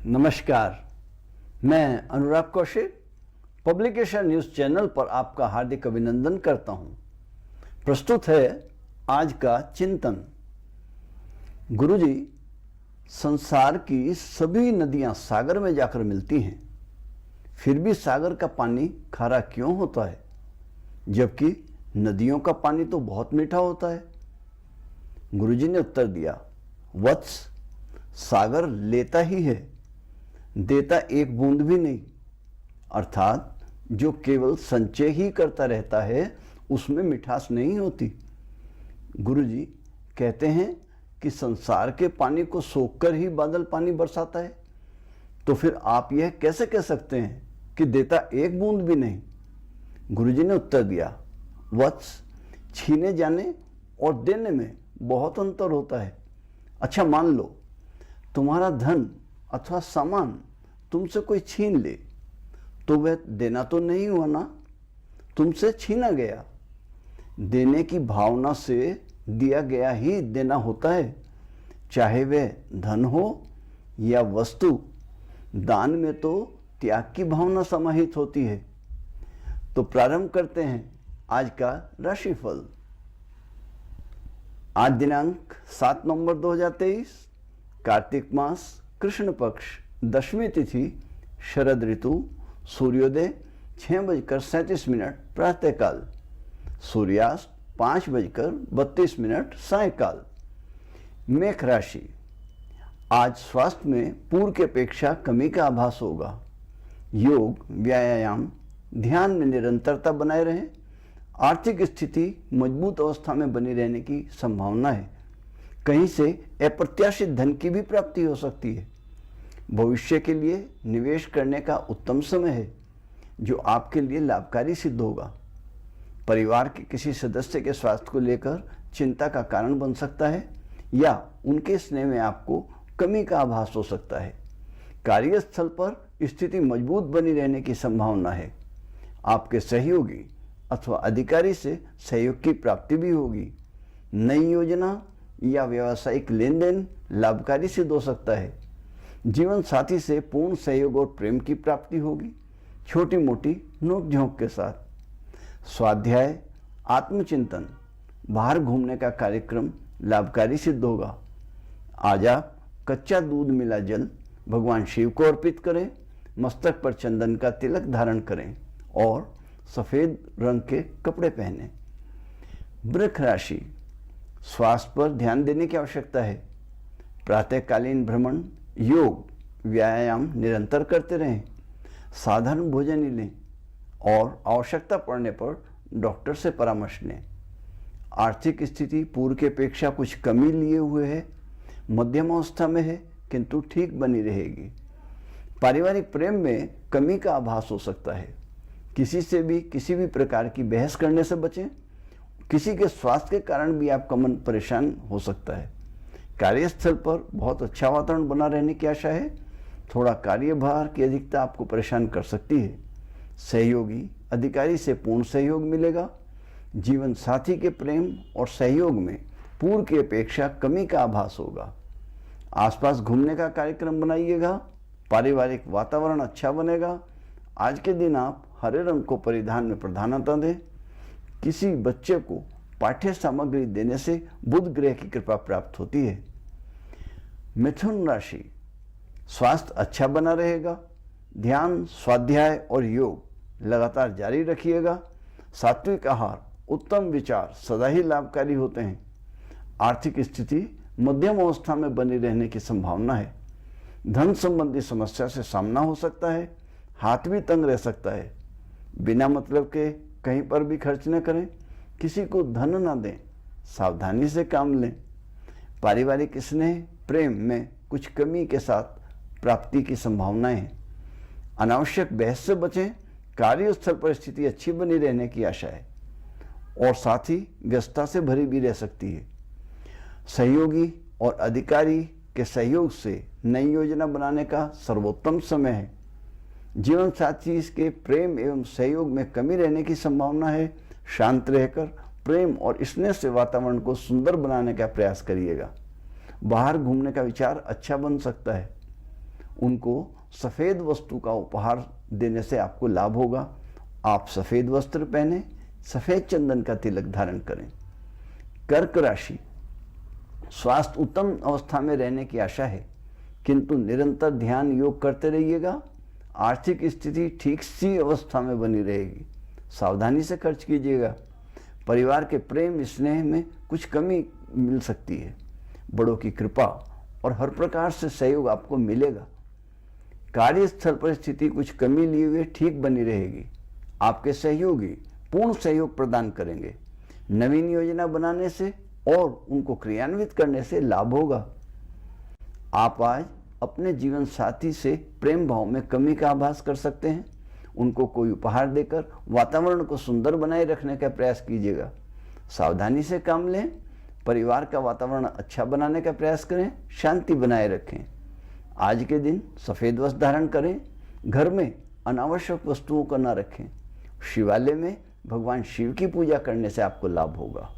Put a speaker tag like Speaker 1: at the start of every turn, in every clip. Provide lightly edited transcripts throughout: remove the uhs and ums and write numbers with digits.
Speaker 1: नमस्कार, मैं अनुराग Kaushik publication news channel पर आपका हार्दिक अभिनंदन करता हूं। प्रस्तुत है आज का चिंतन। गुरुजी, संसार की सभी नदियां सागर में जाकर मिलती हैं, फिर भी सागर का पानी खारा क्यों होता है, जबकि नदियों का पानी तो बहुत मीठा होता है? गुरुजी ने उत्तर दिया, वत्स, सागर लेता ही है, देता एक बूंद भी नहीं। अर्थात जो केवल संचय ही करता रहता है उसमें मिठास नहीं होती। गुरुजी कहते हैं कि संसार के पानी को सोखकर ही बादल पानी बरसाता है, तो फिर आप यह कैसे कह सकते हैं कि देता एक बूंद भी नहीं? गुरुजी ने उत्तर दिया, वत्स, छीने जाने और देने में बहुत अंतर होता है। अच्छा, मान लो तुम्हारा धन अथवा सामान तुमसे कोई छीन ले, तो वह देना तो नहीं हुआ ना, तुमसे छीना गया। देने की भावना से दिया गया ही देना होता है, चाहे वह धन हो या वस्तु। दान में तो त्याग की भावना समाहित होती है। तो प्रारंभ करते हैं आज का राशिफल। आज दिनांक 7 नवंबर 2023, कार्तिक मास, कृष्ण पक्ष, दशमी तिथि, शरद ऋतु, सूर्योदय 6:37 प्रातःकाल, सूर्यास्त 5:32 सायंकाल। मेष राशि, आज स्वास्थ्य में पूर्व की अपेक्षा कमी का आभास होगा। योग, व्यायाम, ध्यान में निरंतरता बनाए रहें। आर्थिक स्थिति मजबूत अवस्था में बनी रहने की संभावना है। कहीं से अप्रत्याशित धन की भी प्राप्ति हो सकती है। भविष्य के लिए निवेश करने का उत्तम समय है, जो आपके लिए लाभकारी सिद्ध होगा। परिवार के किसी सदस्य के स्वास्थ्य को लेकर चिंता का कारण बन सकता है, या उनके स्नेह में आपको कमी का आभास हो सकता है। कार्यस्थल पर स्थिति मजबूत बनी रहने की संभावना है। आपके सहयोगी अथवा अधिकारी से सहयोग की प्राप्ति भी होगी। नई योजना या व्यावसायिक लेन देन लाभकारी सिद्ध हो सकता है। जीवन साथी से पूर्ण सहयोग और प्रेम की प्राप्ति होगी, छोटी मोटी नोक झोंक के साथ। स्वाध्याय, आत्मचिंतन, बाहर घूमने का कार्यक्रम लाभकारी सिद्ध होगा। आज आप कच्चा दूध मिला जल भगवान शिव को अर्पित करें, मस्तक पर चंदन का तिलक धारण करें और सफेद रंग के कपड़े पहनें। वृष राशि, स्वास्थ्य पर ध्यान देने की आवश्यकता है। प्रातःकालीन भ्रमण, योग, व्यायाम निरंतर करते रहें। साधारण भोजन ही लें और आवश्यकता पड़ने पर डॉक्टर से परामर्श लें। आर्थिक स्थिति पूर्व की अपेक्षा कुछ कमी लिए हुए है, मध्यम अवस्था में है, किंतु ठीक बनी रहेगी। पारिवारिक प्रेम में कमी का आभास हो सकता है। किसी से भी किसी भी प्रकार की बहस करने से बचें। किसी के स्वास्थ्य के कारण भी आपका मन परेशान हो सकता है। कार्यस्थल पर बहुत अच्छा वातावरण बना रहने की आशा है। थोड़ा कार्यभार की अधिकता आपको परेशान कर सकती है। सहयोगी अधिकारी से पूर्ण सहयोग मिलेगा। जीवन साथी के प्रेम और सहयोग में पूर्व की अपेक्षा कमी का आभास होगा। आसपास घूमने का कार्यक्रम बनाइएगा। पारिवारिक वातावरण अच्छा बनेगा। आज के दिन आप हरे रंग को परिधान में प्रधानता दें। किसी बच्चे को पाठ्य सामग्री देने से बुध ग्रह की कृपा प्राप्त होती है। मिथुन राशि, स्वास्थ्य अच्छा बना रहेगा। ध्यान, स्वाध्याय और योग लगातार जारी रखिएगा। सात्विक आहार, उत्तम विचार सदा ही लाभकारी होते हैं। आर्थिक स्थिति मध्यम अवस्था में बनी रहने की संभावना है। धन संबंधी समस्या से सामना हो सकता है। हाथ भी तंग रह सकता है। बिना मतलब के कहीं पर भी खर्च न करें। किसी को धन न दें। सावधानी से काम लें। पारिवारिक स्नेह, प्रेम में कुछ कमी के साथ प्राप्ति की संभावनाएं हैं। अनावश्यक बहस से बचें। कार्यस्थल पर स्थिति अच्छी बनी रहने की आशा है और साथ ही व्यस्तता से भरी भी रह सकती है। सहयोगी और अधिकारी के सहयोग से नई योजना बनाने का सर्वोत्तम समय है। जीवन साथी के प्रेम एवं सहयोग में कमी रहने की संभावना है। शांत रहकर प्रेम और स्नेह से वातावरण को सुंदर बनाने का प्रयास करिएगा। बाहर घूमने का विचार अच्छा बन सकता है। उनको सफ़ेद वस्तु का उपहार देने से आपको लाभ होगा। आप सफ़ेद वस्त्र पहने, सफ़ेद चंदन का तिलक धारण करें। कर्क राशि, स्वास्थ्य उत्तम अवस्था में रहने की आशा है, किंतु निरंतर ध्यान योग करते रहिएगा। आर्थिक स्थिति ठीक सी अवस्था में बनी रहेगी। सावधानी से खर्च कीजिएगा। परिवार के प्रेम स्नेह में कुछ कमी मिल सकती है। बड़ों की कृपा और हर प्रकार से सहयोग आपको मिलेगा। कार्यस्थल पर स्थिति कुछ कमी लिए हुए ठीक बनी रहेगी। आपके सहयोगी पूर्ण सहयोग प्रदान करेंगे। नवीन योजना बनाने से और उनको क्रियान्वित करने से लाभ होगा। आप आज अपने जीवन साथी से प्रेम भाव में कमी का आभास कर सकते हैं। उनको कोई उपहार देकर वातावरण को सुंदर बनाए रखने का प्रयास कीजिएगा। सावधानी से काम लें। परिवार का वातावरण अच्छा बनाने का प्रयास करें। शांति बनाए रखें। आज के दिन सफ़ेद वस्त्र धारण करें। घर में अनावश्यक वस्तुओं को न रखें। शिवालय में भगवान शिव की पूजा करने से आपको लाभ होगा।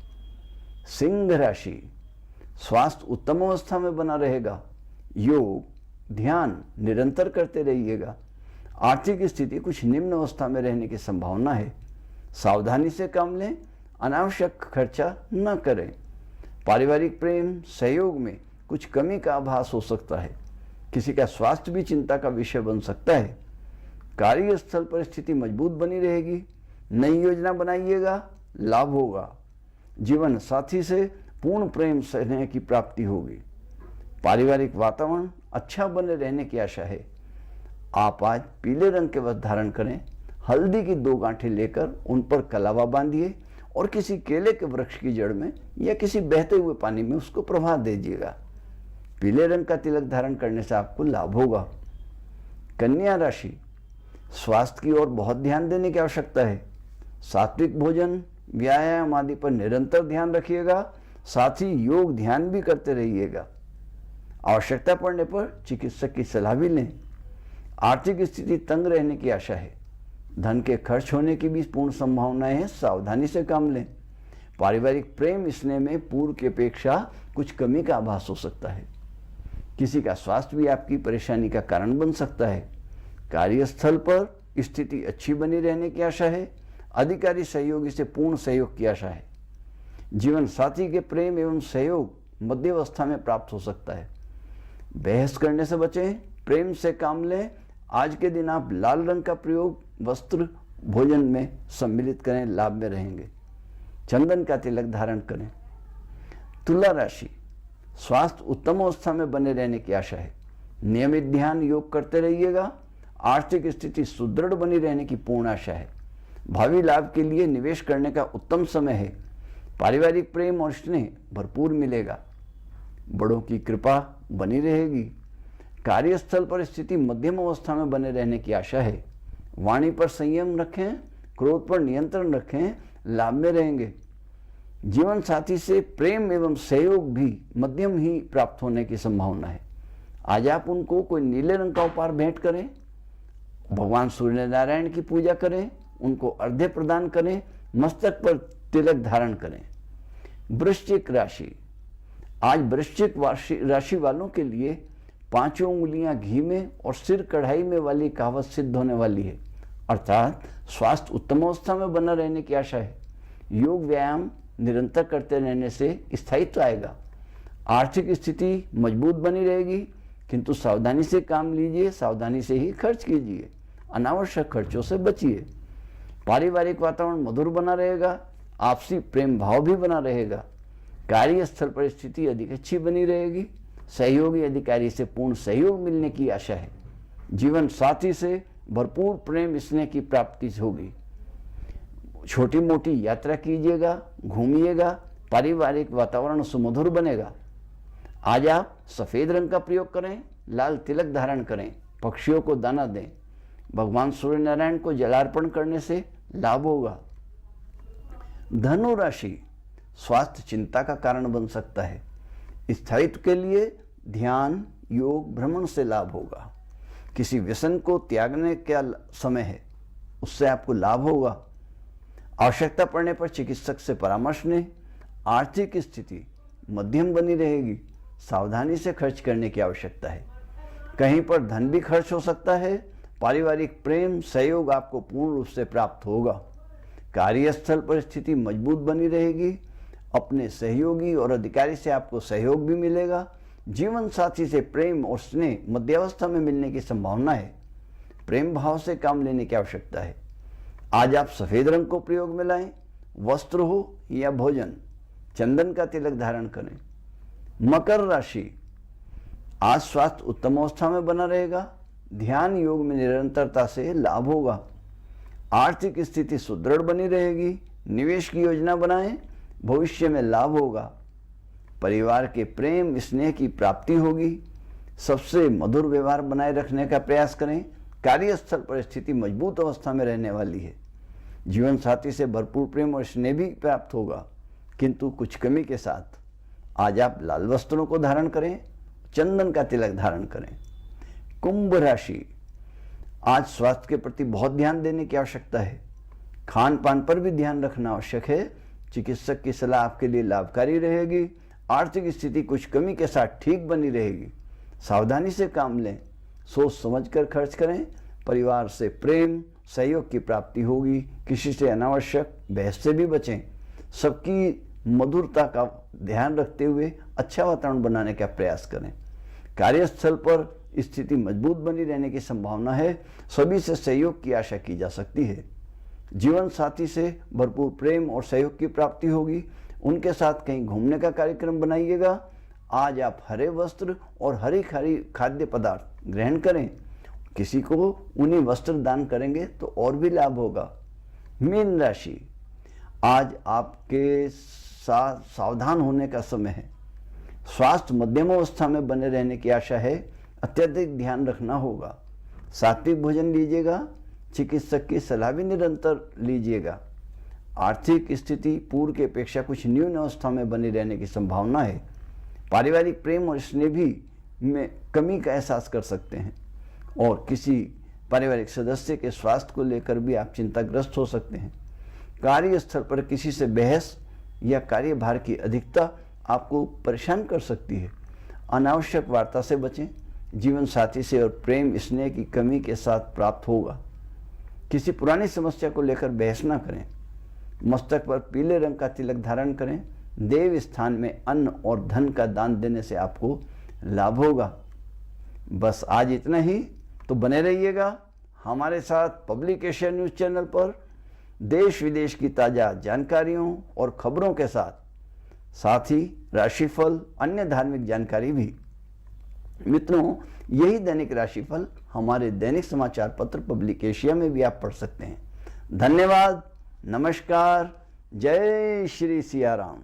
Speaker 1: सिंह राशि, स्वास्थ्य उत्तम अवस्था में बना रहेगा। योग ध्यान निरंतर करते रहिएगा। आर्थिक स्थिति कुछ निम्न अवस्था में रहने की संभावना है। सावधानी से काम लें। अनावश्यक खर्चा न करें। पारिवारिक प्रेम सहयोग में कुछ कमी का आभास हो सकता है। किसी का स्वास्थ्य भी चिंता का विषय बन सकता है। कार्यस्थल पर स्थिति मजबूत बनी रहेगी। नई योजना बनाइएगा, लाभ होगा। जीवन साथी से पूर्ण प्रेम स्नेह की प्राप्ति होगी। पारिवारिक वातावरण अच्छा बने रहने की आशा है। आप आज पीले रंग के वस्त्र धारण करें। हल्दी की 2 गांठें लेकर उन पर कलावा बांधिए और किसी केले के वृक्ष की जड़ में या किसी बहते हुए पानी में उसको प्रवाह दीजिएगा। पीले रंग का तिलक धारण करने से आपको लाभ होगा। कन्या राशि, स्वास्थ्य की ओर बहुत ध्यान देने की आवश्यकता है। सात्विक भोजन, व्यायाम आदि पर निरंतर ध्यान रखिएगा। साथ ही योग ध्यान भी करते रहिएगा। आवश्यकता पड़ने पर चिकित्सक की सलाह भी लें। आर्थिक स्थिति तंग रहने की आशा है। धन के खर्च होने की भी पूर्ण संभावनाएं हैं। सावधानी से काम लें। पारिवारिक प्रेम स्नेह में पूर्व की अपेक्षा कुछ कमी का आभास हो सकता है। किसी का स्वास्थ्य भी आपकी परेशानी का कारण बन सकता है। कार्यस्थल पर स्थिति अच्छी बनी रहने की आशा है। अधिकारी सहयोगी से पूर्ण सहयोग की आशा है। जीवन साथी के प्रेम एवं सहयोग मध्यावस्था में प्राप्त हो सकता है। बहस करने से बचें। प्रेम से काम लें। आज के दिन आप लाल रंग का प्रयोग वस्त्र भोजन में सम्मिलित करें, लाभ में रहेंगे। चंदन का तिलक धारण करें। तुला राशि, स्वास्थ्य उत्तम अवस्था में बने रहने की आशा है। नियमित ध्यान योग करते रहिएगा। आर्थिक स्थिति सुदृढ़ बनी रहने की पूर्ण आशा है। भावी लाभ के लिए निवेश करने का उत्तम समय है। पारिवारिक प्रेम और स्नेह भरपूर मिलेगा। बड़ों की कृपा बनी रहेगी। कार्यस्थल पर स्थिति मध्यम अवस्था में बने रहने की आशा है। वाणी पर संयम रखें। क्रोध पर नियंत्रण रखें, लाभ में रहेंगे। जीवन साथी से प्रेम एवं सहयोग भी मध्यम ही प्राप्त होने की संभावना है। आज आप उनको कोई नीले रंग का उपहार भेंट करें। भगवान सूर्य नारायण की पूजा करें। उनको अर्घ्य प्रदान करें। मस्तक पर तिलक धारण करें। वृश्चिक राशि, आज वृश्चिक राशि वालों के लिए 5 उंगलियां घी में और सिर कढ़ाई में वाली कहावत सिद्ध होने वाली है। अर्थात स्वास्थ्य उत्तम अवस्था में बना रहने की आशा है। योग व्यायाम निरंतर करते रहने से स्थायित्व आएगा। आर्थिक स्थिति मजबूत बनी रहेगी, किंतु सावधानी से काम लीजिए। सावधानी से ही खर्च कीजिए। अनावश्यक खर्चों से बचिए। पारिवारिक वातावरण मधुर बना रहेगा। आपसी प्रेम भाव भी बना रहेगा। कार्यस्थल पर स्थिति अधिक अच्छी बनी रहेगी। सहयोगी अधिकारी से पूर्ण सहयोग मिलने की आशा है। जीवन साथी से भरपूर प्रेम स्नेह की प्राप्ति होगी। छोटी मोटी यात्रा कीजिएगा, घूमिएगा। पारिवारिक वातावरण सुमधुर बनेगा। आज आप सफ़ेद रंग का प्रयोग करें। लाल तिलक धारण करें। पक्षियों को दाना दें। भगवान सूर्य नारायण को जलार्पण करने से लाभ होगा। धनु राशि, स्वास्थ्य चिंता का कारण बन सकता है। स्थायित्व के लिए ध्यान योग भ्रमण से लाभ होगा। किसी व्यसन को त्यागने का समय है, उससे आपको लाभ होगा। आवश्यकता पड़ने पर चिकित्सक से परामर्श लें। आर्थिक स्थिति मध्यम बनी रहेगी। सावधानी से खर्च करने की आवश्यकता है। कहीं पर धन भी खर्च हो सकता है। पारिवारिक प्रेम सहयोग आपको पूर्ण रूप से प्राप्त होगा। कार्यस्थल पर स्थिति मजबूत बनी रहेगी। अपने सहयोगी और अधिकारी से आपको सहयोग भी मिलेगा। जीवन साथी से प्रेम और स्नेह मध्यावस्था में मिलने की संभावना है। प्रेम भाव से काम लेने की आवश्यकता है। आज आप सफेद रंग को प्रयोग में लाएं। वस्त्र हो या भोजन, चंदन का तिलक धारण करें। मकर राशि, आज स्वास्थ्य उत्तम अवस्था में बना रहेगा। ध्यान योग में निरंतरता से लाभ होगा। आर्थिक स्थिति सुदृढ़ बनी रहेगी। निवेश की योजना बनाएं, भविष्य में लाभ होगा। परिवार के प्रेम स्नेह की प्राप्ति होगी। सबसे मधुर व्यवहार बनाए रखने का प्रयास करें। कार्यस्थल पर स्थिति मजबूत अवस्था में रहने वाली है। जीवन साथी से भरपूर प्रेम और स्नेह भी प्राप्त होगा, किंतु कुछ कमी के साथ। आज आप लाल वस्त्रों को धारण करें, चंदन का तिलक धारण करें। कुंभ राशि, आज स्वास्थ्य के प्रति बहुत ध्यान देने की आवश्यकता है। खान पान पर भी ध्यान रखना आवश्यक है। चिकित्सक की सलाह आपके लिए लाभकारी रहेगी। आर्थिक स्थिति कुछ कमी के साथ ठीक बनी रहेगी। सावधानी से काम लें, सोच समझकर खर्च करें। परिवार से प्रेम सहयोग की प्राप्ति होगी। किसी से अनावश्यक बहस से भी बचें। सबकी मधुरता का ध्यान रखते हुए अच्छा वातावरण बनाने का प्रयास करें। कार्यस्थल पर स्थिति मजबूत बनी रहने की संभावना है। सभी से सहयोग की आशा की जा सकती है। जीवन साथी से भरपूर प्रेम और सहयोग की प्राप्ति होगी। उनके साथ कहीं घूमने का कार्यक्रम बनाइएगा। आज आप हरे वस्त्र और हरी खाद्य पदार्थ ग्रहण करें। किसी को उन्हीं वस्त्र दान करेंगे तो और भी लाभ होगा। मीन राशि, आज आपके साथ सावधान होने का समय है। स्वास्थ्य मध्यम अवस्था में बने रहने की आशा है। अत्यधिक ध्यान रखना होगा। सात्विक भोजन लीजिएगा। चिकित्सक की सलाह भी निरंतर लीजिएगा। आर्थिक स्थिति पूर्व की अपेक्षा कुछ न्यून अवस्था में बनी रहने की संभावना है। पारिवारिक प्रेम और स्नेह भी में कमी का एहसास कर सकते हैं और किसी पारिवारिक सदस्य के स्वास्थ्य को लेकर भी आप चिंताग्रस्त हो सकते हैं। कार्यस्थल पर किसी से बहस या कार्यभार की अधिकता आपको परेशान कर सकती है। अनावश्यक वार्ता से बचें। जीवन साथी से और प्रेम स्नेह की कमी के साथ प्राप्त होगा। किसी पुरानी समस्या को लेकर बहस ना करें। मस्तक पर पीले रंग का तिलक धारण करें। देव स्थान में अन्न और धन का दान देने से आपको लाभ होगा। बस आज इतना ही। तो बने रहिएगा हमारे साथ पब्लिक एशिया न्यूज़ चैनल पर देश विदेश की ताज़ा जानकारियों और खबरों के साथ ही राशिफल अन्य धार्मिक जानकारी भी। मित्रों, यही दैनिक राशिफल हमारे दैनिक समाचार पत्र पब्लिक एशिया में भी आप पढ़ सकते हैं। धन्यवाद। नमस्कार। जय श्री सिया राम।